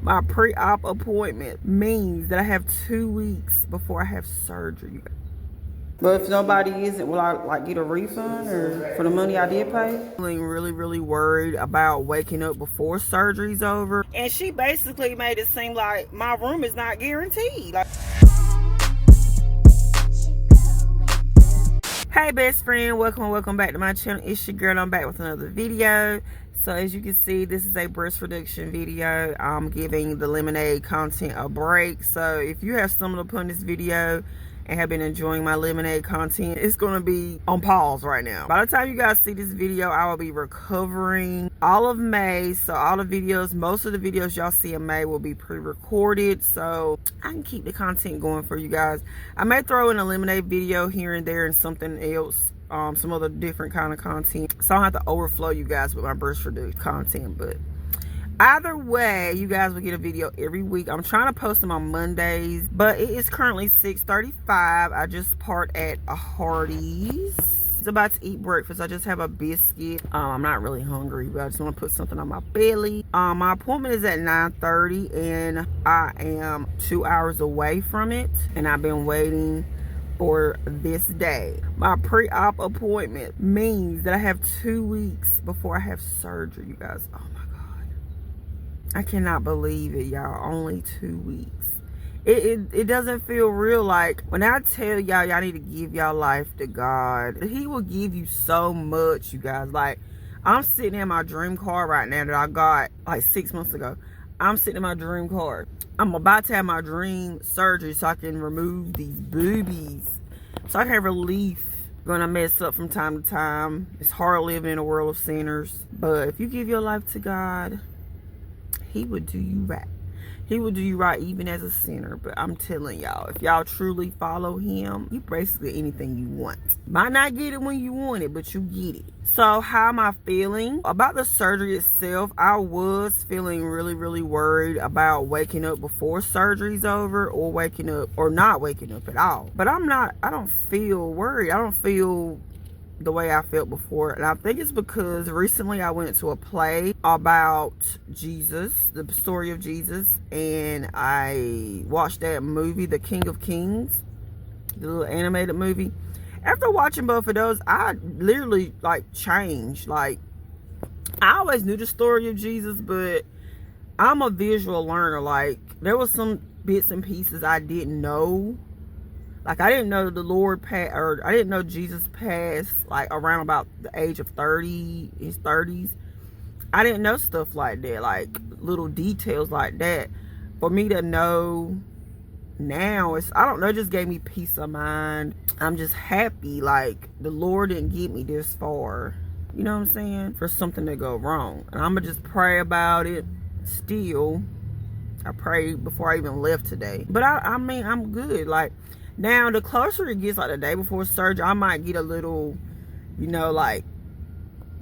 My pre-op appointment means that I have 2 weeks before I have surgery. But if nobody isn't, will I like get a refund or for the money I did pay? Feeling really worried about waking up before surgery's over. And she basically made it seem like my room is not guaranteed. Like, hey best friend, welcome back to my channel. It's your girl. I'm back with another video. So as you can see, this is a breast reduction video. I'm giving the lemonade content a break. So if you have stumbled upon this video and have been enjoying my lemonade content, it's going to be on pause right now. By the time you guys see this video, I will be recovering all of May. So all the videos, most of the videos y'all see in May will be pre-recorded, so I can keep the content going for you guys. I may throw in a lemonade video here and there and something else, some other different kind of content, so I don't have to overflow you guys with my breast reduction content. But either way, you guys will get a video every week. I'm trying to post them on Mondays, but it is currently 6:35. I just parked at a Hardee's. It's about to eat breakfast. I just have a biscuit. I'm not really hungry, but I just want to put something on my belly. My appointment is at 9:30, and I am 2 hours away from it, and I've been waiting for this day. My pre-op appointment means that I have 2 weeks before I have surgery, you guys. Oh my God. I cannot believe it, y'all. Only 2 weeks. It doesn't feel real. Like when I tell y'all need to give y'all life to God, He will give you so much, you guys. Like, I'm sitting in my dream car right now that I got like 6 months ago. I'm sitting in my dream car. I'm about to have my dream surgery so I can remove these boobies, so I can have relief. Gonna mess up from time to time. It's hard living in a world of sinners, but if you give your life to God, He would do you right. He will do you right even as a sinner. But I'm telling y'all, if y'all truly follow Him, you basically anything you want. Might not get it when you want it, but you get it. So how am I feeling about the surgery itself? I was feeling really worried about waking up before surgery's over, or waking up or not waking up at all. But I don't feel worried. I don't feel the way I felt before, and I think it's because recently I went to a play about Jesus, the story of Jesus, and I watched that movie, The King of Kings, the little animated movie. After watching both of those, I literally like changed. Like, I always knew the story of Jesus, but I'm a visual learner. Like, there was some bits and pieces I didn't know. Like, I didn't know the Lord passed, or I didn't know Jesus passed like around about the age of 30, his 30s. I didn't know stuff like that, like little details like that. For me to know now, I don't know, it just gave me peace of mind. I'm just happy, like, the Lord didn't get me this far, you know what I'm saying, for something to go wrong. And I'm gonna just pray about it still. I prayed before I even left today. But I mean, I'm good. Like, now, the closer it gets, like the day before surgery, I might get a little, you know, like,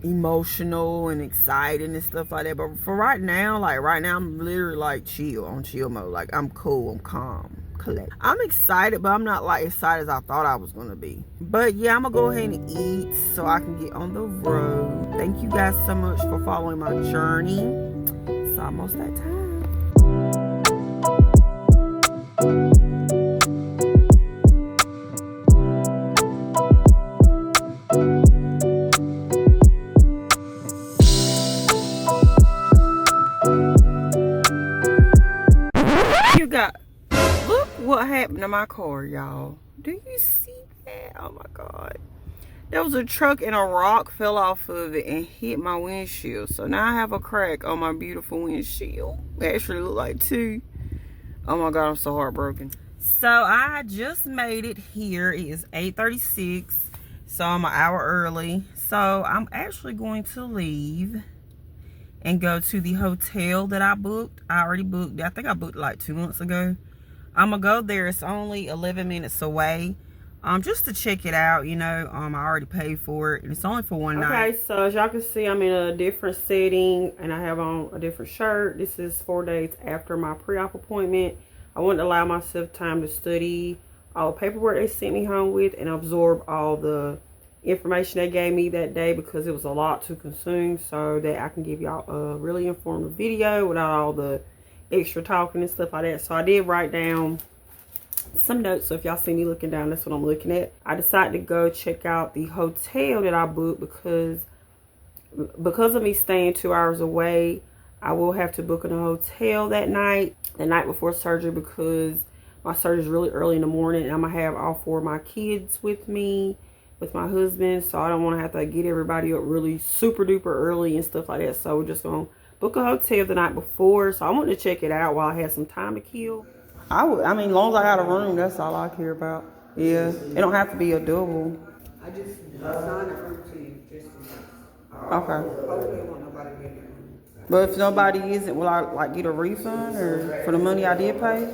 emotional and excited and stuff like that. But for right now, I'm literally like on chill mode. Like, I'm cool, I'm calm, collect. I'm excited, but I'm not like excited as I thought I was gonna be. But yeah, I'm gonna go ahead and eat so I can get on the road. Thank you guys so much for following my journey. It's almost that time. Look what happened to my car, y'all. Do you see that? Oh my God. There was a truck and a rock fell off of it and hit my windshield. So now I have a crack on my beautiful windshield. It actually looked like two. Oh my God, I'm so heartbroken. So I just made it here. It is 8:36. So I'm an hour early. So I'm actually going to leave and go to the hotel that I booked. I already booked. I think I booked like 2 months ago. I'm gonna go there. It's only 11 minutes away. Just to check it out, you know. I already paid for it, and it's only for one night. Okay, so as y'all can see, I'm in a different setting, and I have on a different shirt. This is 4 days after my pre-op appointment. I wanted to allow myself time to study all the paperwork they sent me home with and absorb all the information they gave me that day, because it was a lot to consume, so that I can give y'all a really informative video without all the extra talking and stuff like that. So I did write down some notes. So if y'all see me looking down, that's what I'm looking at. I decided to go check out the hotel that I booked because of me staying 2 hours away. I will have to book in a hotel that night, the night before surgery, because my surgery is really early in the morning and I'm gonna have all 4 of my kids with me, with my husband. So I don't want to have to get everybody up really super duper early and stuff like that. So we're just gonna book a hotel the night before. So I wanted to check it out while I had some time to kill. I mean, as long as I got a room, that's all I care about. Yeah, it don't have to be a double. I just assigned a room to you just in case. Okay. Hopefully, won't nobody be there. But if nobody isn't, will I like get a refund or for the money I did pay?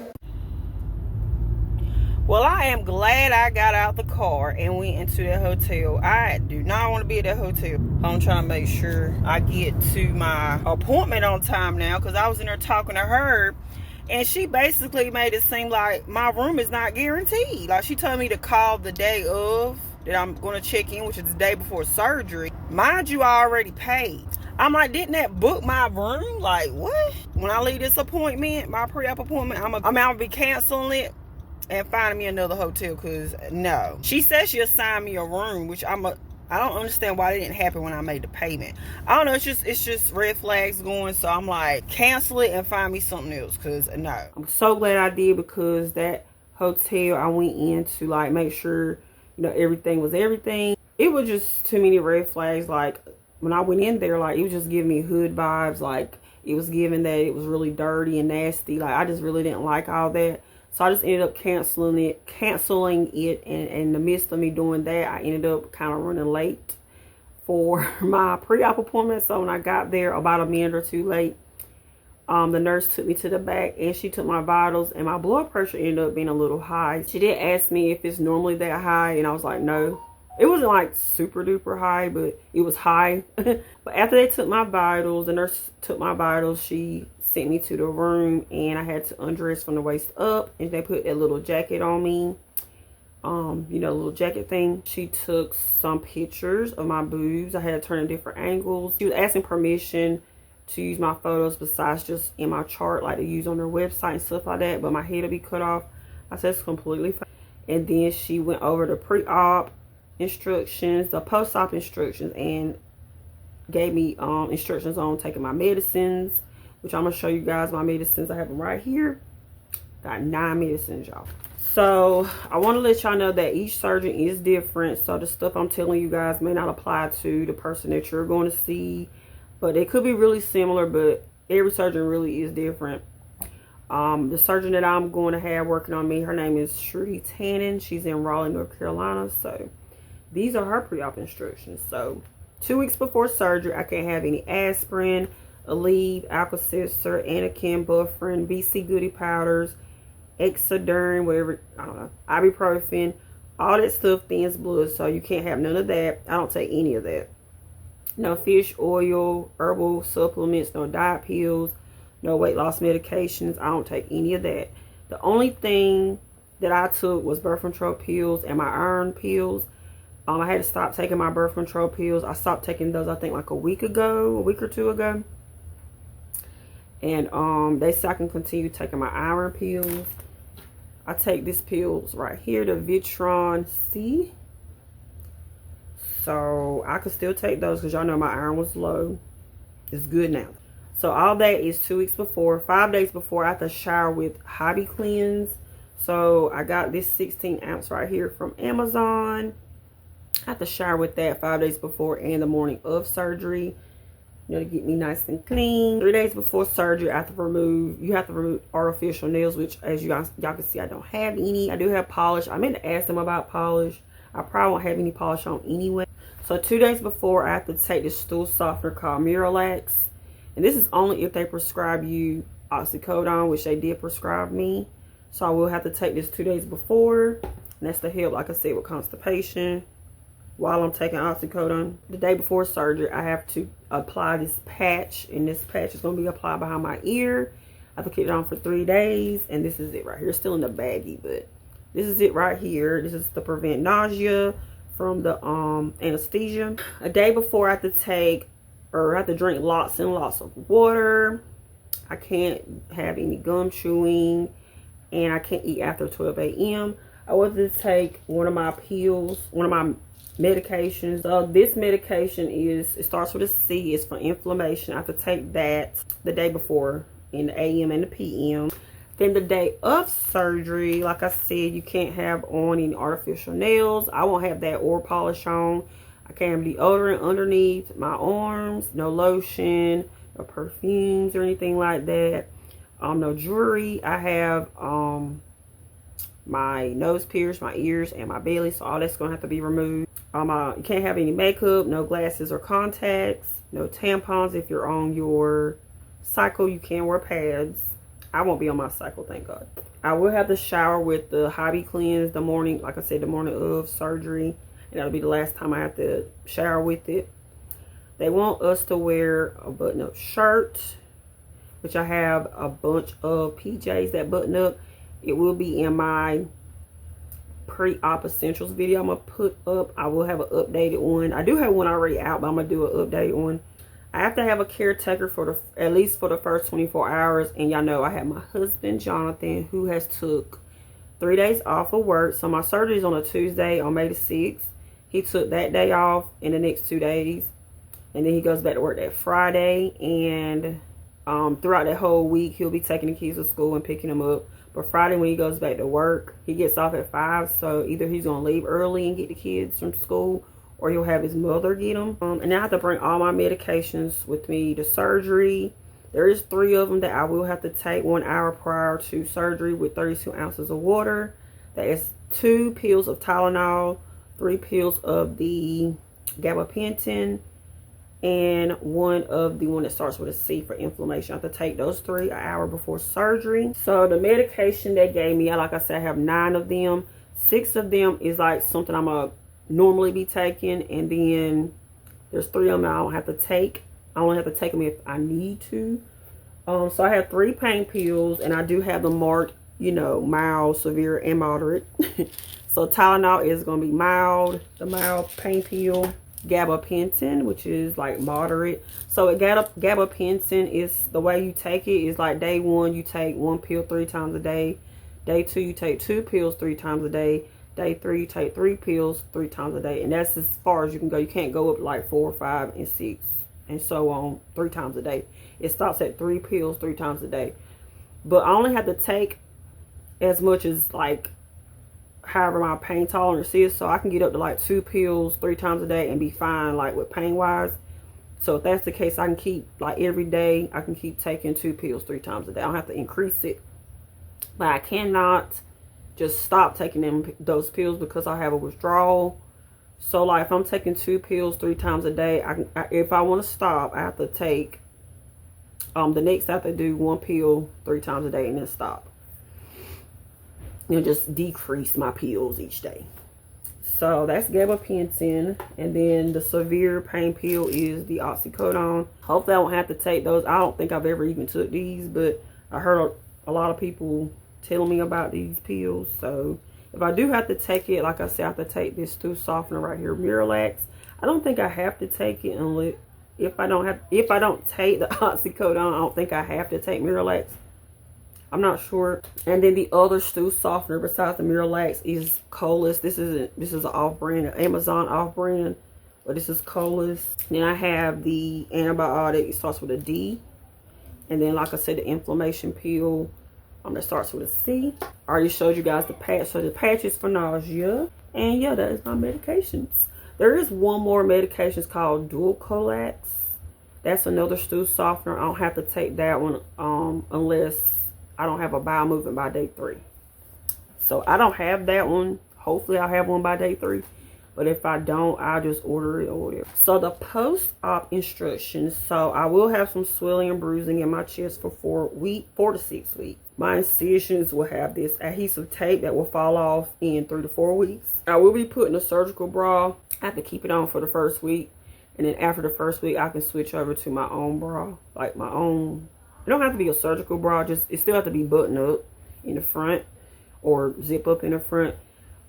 Well, I am glad I got out the car and went into the hotel. I do not want to be at that hotel. I'm trying to make sure I get to my appointment on time now, because I was in there talking to her and she basically made it seem like my room is not guaranteed. Like, she told me to call the day of that I'm going to check in, which is the day before surgery. Mind you, I already paid. I'm like, didn't that book my room? Like, what? When I leave this appointment, my pre-op appointment, I'm gonna be canceling it and finding me another hotel, because no. She said she assigned me a room, which I don't understand why it didn't happen when I made the payment. I don't know, it's just red flags going. So I'm like, cancel it and find me something else, because no. I'm so glad I did, because that hotel I went in to like make sure, you know, everything was everything. It was just too many red flags. Like, when I went in there, like, it was just giving me hood vibes. Like, it was giving that it was really dirty and nasty. Like, I just really didn't like all that. So I just ended up canceling it. And in the midst of me doing that, I ended up kind of running late for my pre-op appointment. So when I got there about a minute or two late, the nurse took me to the back and she took my vitals, and my blood pressure ended up being a little high. She did ask me if it's normally that high, and I was like, no. It wasn't like super duper high, but it was high. But after they took my vitals, the nurse took my vitals, she sent me to the room, and I had to undress from the waist up, and they put that little jacket on me. You know, little jacket thing. She took some pictures of my boobs. I had to turn in different angles. She was asking permission to use my photos besides just in my chart, like to use on their website and stuff like that, but my head will be cut off. I said it's completely fine. And then she went over the pre-op instructions, the post-op instructions, and gave me instructions on taking my medicines, which I'm gonna show you guys my medicines. I have them right here. Got 9 medicines, y'all. So I want to let y'all know that each surgeon is different. So the stuff I'm telling you guys may not apply to the person that you're going to see, but it could be really similar, but every surgeon really is different. The surgeon that I'm going to have working on me, her name is 𝐛𝐮𝐬𝐬𝐬. She's in Raleigh, North Carolina. So these are her pre-op instructions. So 2 weeks before surgery, I can't have any aspirin, Aleve, Alka-Seltzer, Anakin, Bufferin, BC Goody powders, 𝐢𝐧𝐪𝐿, whatever, I don't know, ibuprofen, all that stuff thins blood. So you can't have none of that. I don't take any of that. No fish oil, herbal supplements, no diet pills, no weight loss medications. I don't take any of that. The only thing that I took was birth control pills and my iron pills. I had to stop taking my birth control pills. I stopped taking those, I think, like a week or 2 ago. And they said I can continue taking my iron pills. I take these pills right here, the Vitron C. So I could still take those because y'all know my iron was low. It's good now. So all that is 2 weeks before. 5 days before, I have to shower with Hobby Cleanse. So I got this 16 ounce right here from Amazon. I have to shower with that 5 days before and the morning of surgery. You know, to get me nice and clean. 3 days before surgery, I have to remove artificial nails, which as y'all can see, I don't have any. I do have polish. I meant to ask them about polish. I probably won't have any polish on anyway. So 2 days before, I have to take this stool softener called Miralax. And this is only if they prescribe you oxycodone, which they did prescribe me. So I will have to take this 2 days before. And that's to help, like I said, with constipation while I'm taking oxycodone. The day before surgery, I have to apply this patch. And this patch is going to be applied behind my ear. I have to keep it on for 3 days. And this is it right here. It's still in the baggie, but this is it right here. This is to prevent nausea from the anesthesia. A day before, I have to drink lots and lots of water. I can't have any gum chewing, and I can't eat after 12 a.m. I want to take one of my pills, one of my medications. This medication it starts with a C. It's for inflammation. I have to take that the day before in the AM and the PM. Then the day of surgery, like I said, you can't have on any artificial nails. I won't have that or polish on. I can't have deodorant underneath my arms, no lotion, no perfumes or anything like that. No jewelry. I have my nose pierced, my ears, and my belly, so all that's gonna have to be removed. You can't have any makeup, no glasses or contacts, no tampons. If you're on your cycle, you can wear pads. I won't be on my cycle, thank God. I will have to shower with the hobby cleanse the morning, like I said, the morning of surgery, and that'll be the last time I have to shower with it. They want us to wear a button-up shirt, which I have a bunch of PJs that button up. It will be in my pre-op essentials video I'm gonna put up. I will have an updated one. I do have one already out, but I'm gonna do an updated one. I have to have a caretaker for at least for the first 24 hours. And y'all know I have my husband, Jonathan, who has took 3 days off of work. So my surgery is on a Tuesday on May the 6th. He took that day off in the next 2 days. And then he goes back to work that Friday. And throughout that whole week, he'll be taking the kids to school and picking them up. But Friday when he goes back to work, he gets off at 5. So either he's going to leave early and get the kids from school, or he'll have his mother get them. And I have to bring all my medications with me to surgery. There is 3 of them that I will have to take 1 hour prior to surgery with 32 ounces of water. That is 2 pills of Tylenol, 3 pills of the gabapentin, and one that starts with a C for inflammation. I have to take those 3 an hour before surgery. So the medication they gave me, like I said, I have 9 of them. 6 of them is like something I'm going to normally be taking, and then there's 3 of them I don't have to take. I only have to take them if I need to. So I have 3 pain pills, and I do have them marked, you know, mild, severe, and moderate. So Tylenol is going to be mild, the mild pain pill. Gabapentin, which is like moderate. So gabapentin is, the way you take it is like day 1 you take 1 pill 3 times a day. Day 2 you take 2 pills 3 times a day. Day 3 you take 3 pills 3 times a day. And that's as far as you can go. You can't go up like 4, 5, and 6 and so on 3 times a day. It stops at 3 pills 3 times a day. But I only have to take as much as like however my pain tolerance is, so I can get up to like 2 pills 3 times a day and be fine, like with pain wise. So if that's the case, I can keep, like every day I can keep taking 2 pills 3 times a day. I don't have to increase it, but I cannot just stop taking those pills because I have a withdrawal. So like if I'm taking 2 pills 3 times a day, if I want to stop, I have to take the next I have to do 1 pill 3 times a day and then stop. You know, just decrease my pills each day. So that's gabapentin. And then the severe pain pill is the oxycodone. Hopefully I won't have to take those. I don't think I've ever even took these, but I heard a lot of people telling me about these pills. So if I do have to take it, like I said, I have to take this stool softener right here, Miralax. I don't think I have to take it unless if I don't take the oxycodone, I don't think I have to take Miralax. I'm not sure. And then the other stool softener besides the Miralax is Colas. This is an off-brand, an Amazon off-brand, but this is Colas. Then I have the antibiotic. It starts with a D. And then, like I said, the inflammation pill that starts with a C. I already showed you guys the patch. So the patch is for nausea. And yeah, that is my medications. There is one more medication called Dulcolax. That's another stool softener. I don't have to take that one unless I don't have a bowel movement by day 3. So I don't have that one. Hopefully I'll have one by day 3. But if I don't, I'll just order it or whatever. So the post-op instructions. So I will have some swelling and bruising in my chest for 4 to 6 weeks. My incisions will have this adhesive tape that will fall off in 3 to 4 weeks. I will be putting a surgical bra. I have to keep it on for the first week. And then after the first week, I can switch over to my own bra. Like my own. It don't have to be a surgical bra. It still have to be buttoned up in the front or zip up in the front.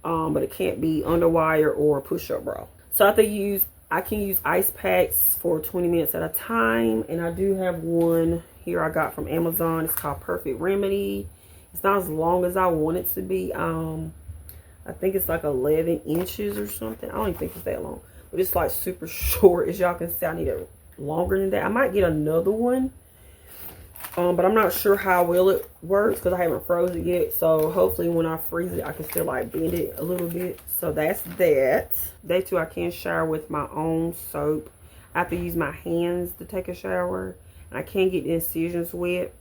But it can't be underwire or push-up bra. So I can use ice packs for 20 minutes at a time. And I do have one here I got from Amazon. It's called Perfect Remedy. It's not as long as I want it to be. I think it's like 11 inches or something. I don't even think it's that long. But it's like super short. As y'all can see, I need it longer than that. I might get another one. But I'm not sure how well it works because I haven't frozen it yet. So hopefully when I freeze it, I can still like bend it a little bit. So that's that. Day 2, I can shower with my own soap. I have to use my hands to take a shower. And I can't get the incisions wet,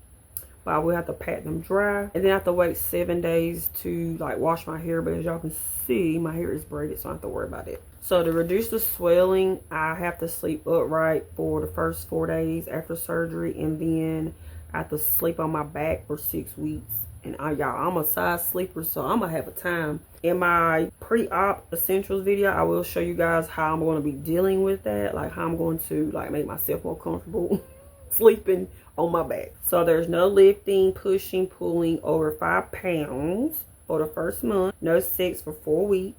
but I will have to pat them dry. And then I have to wait 7 days to like wash my hair. But as y'all can see, my hair is braided, so I don't have to worry about it. So to reduce the swelling, I have to sleep upright for the first 4 days after surgery. And then I have to sleep on my back for 6 weeks. And y'all, I'm a side sleeper, so I'm gonna have a time. In my pre-op essentials video, I will show you guys how I'm going to be dealing with that. Like how I'm going to like make myself more comfortable sleeping on my back. So there's no lifting, pushing, pulling over 5 pounds for the first month. No sex for 4 weeks.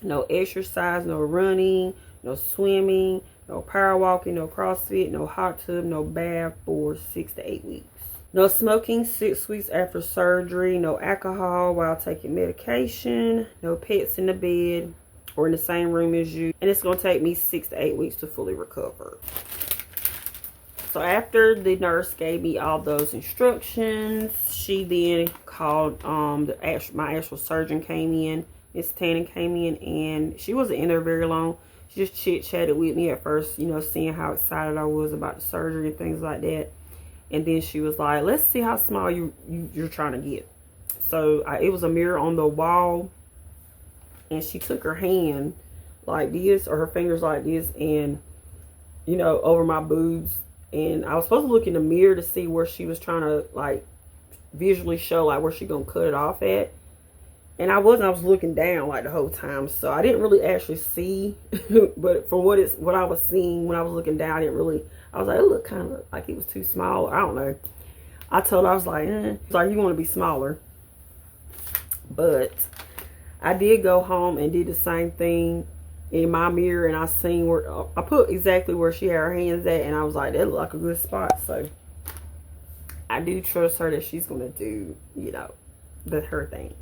No exercise, no running, no swimming, no power walking, no CrossFit, no hot tub, no bath for 6 to 8 weeks. No smoking 6 weeks after surgery. No alcohol while taking medication. No pets in the bed or in the same room as you. And it's going to take me 6 to 8 weeks to fully recover. So after the nurse gave me all those instructions, she then called my actual surgeon came in. Miss Tanner came in, and she wasn't in there very long. She just chit-chatted with me at first, you know, seeing how excited I was about the surgery and things like that. And then she was like, let's see how small you're trying to get. So it was a mirror on the wall, and she took her hand like this, or her fingers like this, and, you know, over my boobs. And I was supposed to look in the mirror to see where she was trying to like visually show like where she gonna cut it off at. And I was looking down like the whole time, so I didn't really actually see. But from what I was seeing when I was looking down, I was like, it looked kind of like it was too small. I don't know. I told her, I was like, It's like, you want to be smaller. But I did go home and did the same thing in my mirror, and I seen where I put exactly where she had her hands at, and I was like, that looked like a good spot. So I do trust her that she's gonna do, you know, her thing.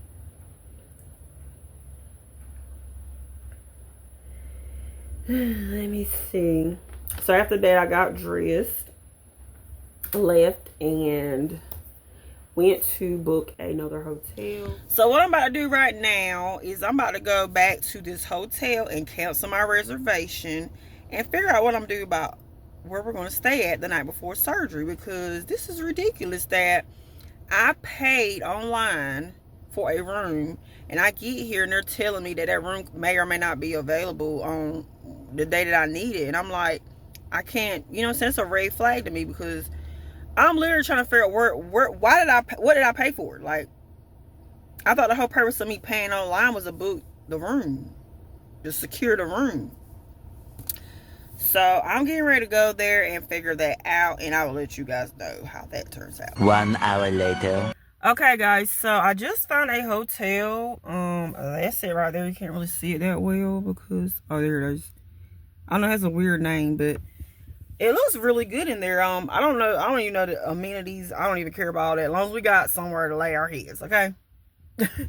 Let me see. So after that, I got dressed, left, and went to book another hotel. So what I'm about to do right now is I'm about to go back to this hotel and cancel my reservation and figure out what I'm doing about where we're going to stay at the night before surgery, because this is ridiculous that I paid online for a room and I get here and they're telling me that room may or may not be available on the day that I need it. And I'm like, I can't, you know, it's a red flag to me, because I'm literally trying to figure out what did I pay for? Like, I thought the whole purpose of me paying online was to book the room, to secure the room. So I'm getting ready to go there and figure that out, and I will let you guys know how that turns out. 1 hour later. Okay, guys, so I just found a hotel. That's it right there. You can't really see it that well because, oh, there it is. I know it has a weird name, but it looks really good in there. I don't know. I don't even know the amenities. I don't even care about all that. As long as we got somewhere to lay our heads, okay? It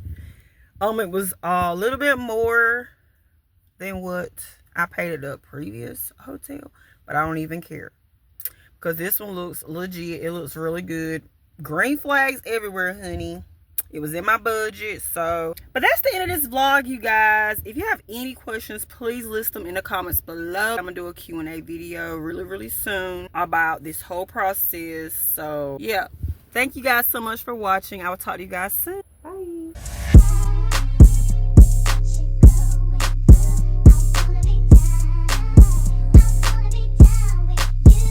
was a little bit more than what I paid at the previous hotel, but I don't even care, because this one looks legit. It looks really good. Green flags everywhere, honey. It was in my budget. So, but that's the end of this vlog, you guys. If you have any questions, please list them in the comments below. I'm gonna do a Q&A video really soon about this whole process. So yeah, thank you guys so much for watching. I will talk to you guys soon. Bye.